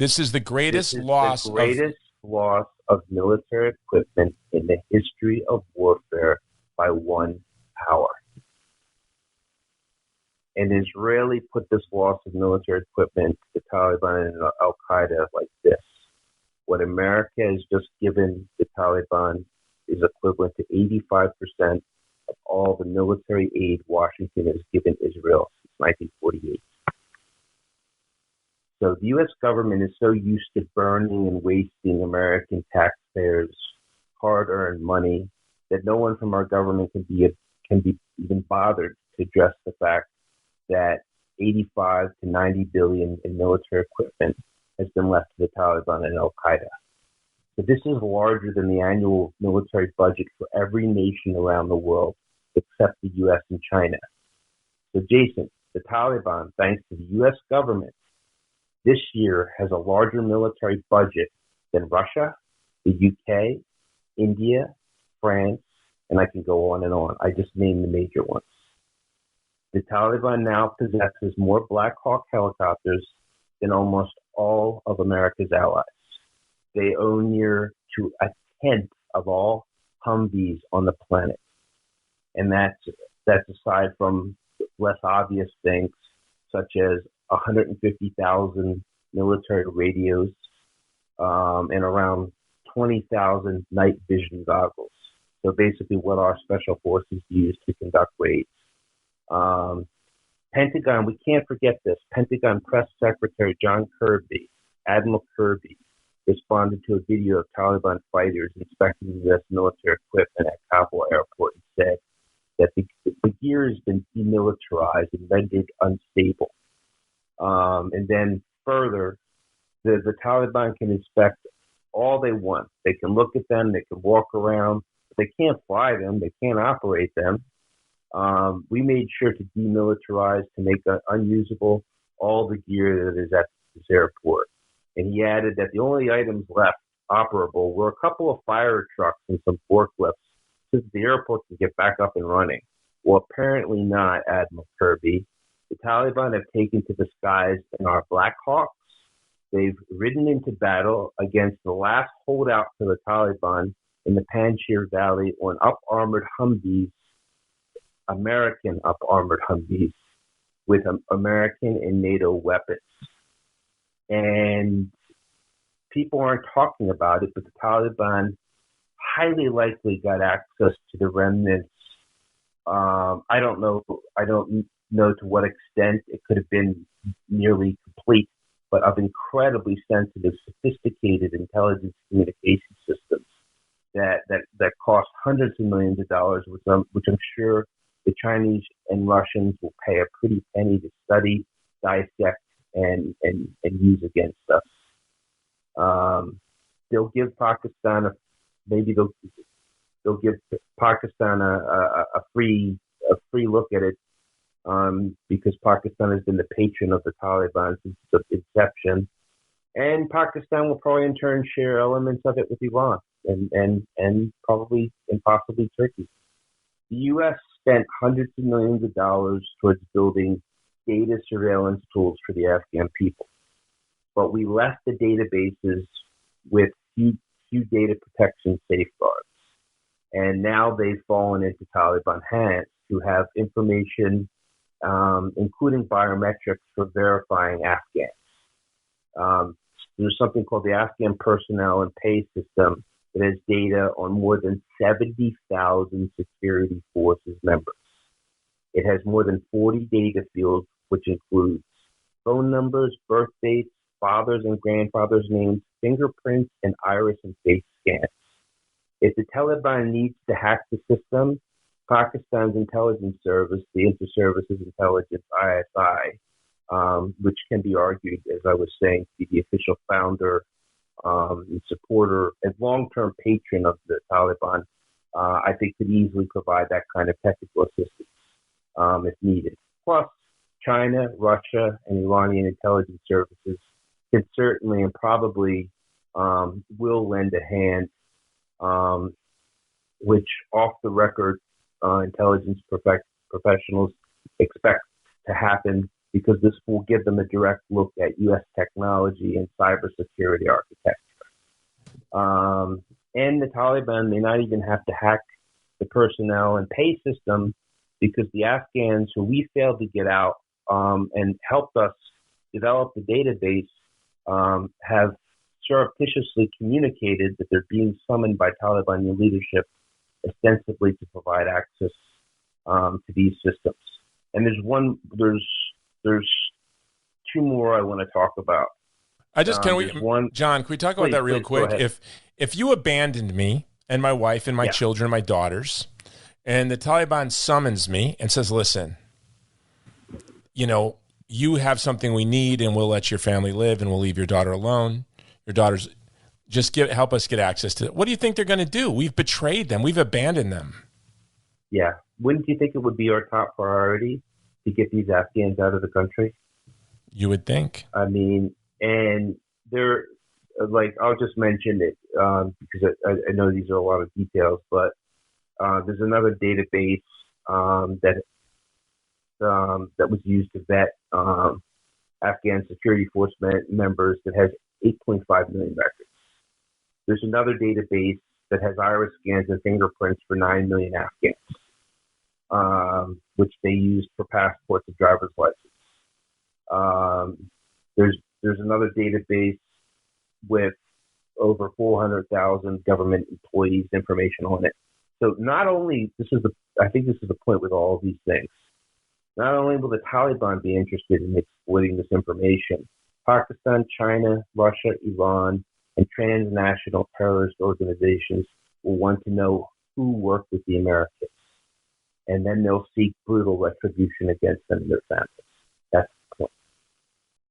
This is the This greatest is the loss of. greatest loss of military equipment in the history of warfare by one power. And Israeli put this loss of military equipment to the Taliban and Al Qaeda like this. What America has just given the Taliban is equivalent to 85% of all the military aid Washington has given Israel since 1948. So the U.S. government is so used to burning and wasting American taxpayers' hard-earned money that no one from our government can be even bothered to address the fact that 85 to 90 billion in military equipment has been left to the Taliban and Al Qaeda. So this is larger than the annual military budget for every nation around the world except the U.S. and China. So Jason, the Taliban, thanks to the U.S. government, this year has a larger military budget than Russia, the UK, India, France, and I can go on and on. I just named the major ones. The Taliban now possesses more Black Hawk helicopters than almost all of America's allies. They own near to a tenth of all Humvees on the planet. And that's aside from less obvious things such as 150,000 military radios and around 20,000 night vision goggles. So basically what our special forces use to conduct raids. Pentagon, we can't forget this. Pentagon Press Secretary John Kirby, Admiral Kirby, responded to a video of Taliban fighters inspecting U.S. military equipment at Kabul airport and said that the gear has been demilitarized and rendered unstable. And then further, the Taliban can inspect all they want. They can look at them, they can walk around, but they can't fly them, they can't operate them. We made sure to demilitarize, to make unusable all the gear that is at this airport. And he added that the only items left operable were a couple of fire trucks and some forklifts so that the airport can get back up and running. Well, apparently not, Admiral Kirby. The Taliban have taken to the skies in our Black Hawks. They've ridden into battle against the last holdout for the Taliban in the Panjshir Valley on up-armored Humvees, American up-armored Humvees, with American and NATO weapons. And people aren't talking about it, but the Taliban highly likely got access to the remnants. I don't know to what extent it could have been nearly complete, but of incredibly sensitive, sophisticated intelligence communication systems that cost hundreds of millions of dollars, which I'm sure the Chinese and Russians will pay a pretty penny to study, dissect, and use against us. They'll give Pakistan they'll give Pakistan a free look at it, because Pakistan has been the patron of the Taliban since its inception, and Pakistan will probably in turn share elements of it with Iran and probably and possibly Turkey. The U.S. spent hundreds of millions of dollars towards building data surveillance tools for the Afghan people, but we left the databases with few data protection safeguards, and now they've fallen into Taliban hands who have information, including biometrics for verifying Afghans. There's something called the Afghan Personnel and Pay System that has data on more than 70,000 security forces members. It has more than 40 data fields, which includes phone numbers, birth dates, fathers and grandfathers' names, fingerprints, and iris and face scans. If the Taliban needs to hack the system, Pakistan's intelligence service, the Inter-Services Intelligence, ISI, which can be argued, as I was saying, to be the official founder and supporter and long-term patron of the Taliban, I think could easily provide that kind of technical assistance if needed. Plus, China, Russia, and Iranian intelligence services can certainly and probably will lend a hand, which off-the-record intelligence professionals expect to happen because this will give them a direct look at U.S. technology and cybersecurity architecture. And the Taliban may not even have to hack the personnel and pay system, because the Afghans who we failed to get out and helped us develop the database have surreptitiously communicated that they're being summoned by Taliban leadership ostensibly to provide access to these systems. And there's two more I want to talk about. John, can we talk about that real quick? If you abandoned me and my wife and my children, my daughters, and the Taliban summons me and says, listen, you have something we need and we'll let your family live and we'll leave your daughter alone. Your daughters, just help us get access to it. What do you think they're going to do? We've betrayed them. We've abandoned them. Yeah. Wouldn't you think it would be our top priority to get these Afghans out of the country? You would think. I mean, and they're I'll just mention it because I know these are a lot of details, but there's another database that was used to vet Afghan security force members that has 8.5 million records. There's another database that has iris scans and fingerprints for 9 million Afghans, which they use for passports and driver's license. There's another database with over 400,000 government employees' information on it. So not only, I think this is the point with all of these things, not only will the Taliban be interested in exploiting this information, Pakistan, China, Russia, Iran, and transnational terrorist organizations will want to know who worked with the Americans. And then they'll seek brutal retribution against them and their families.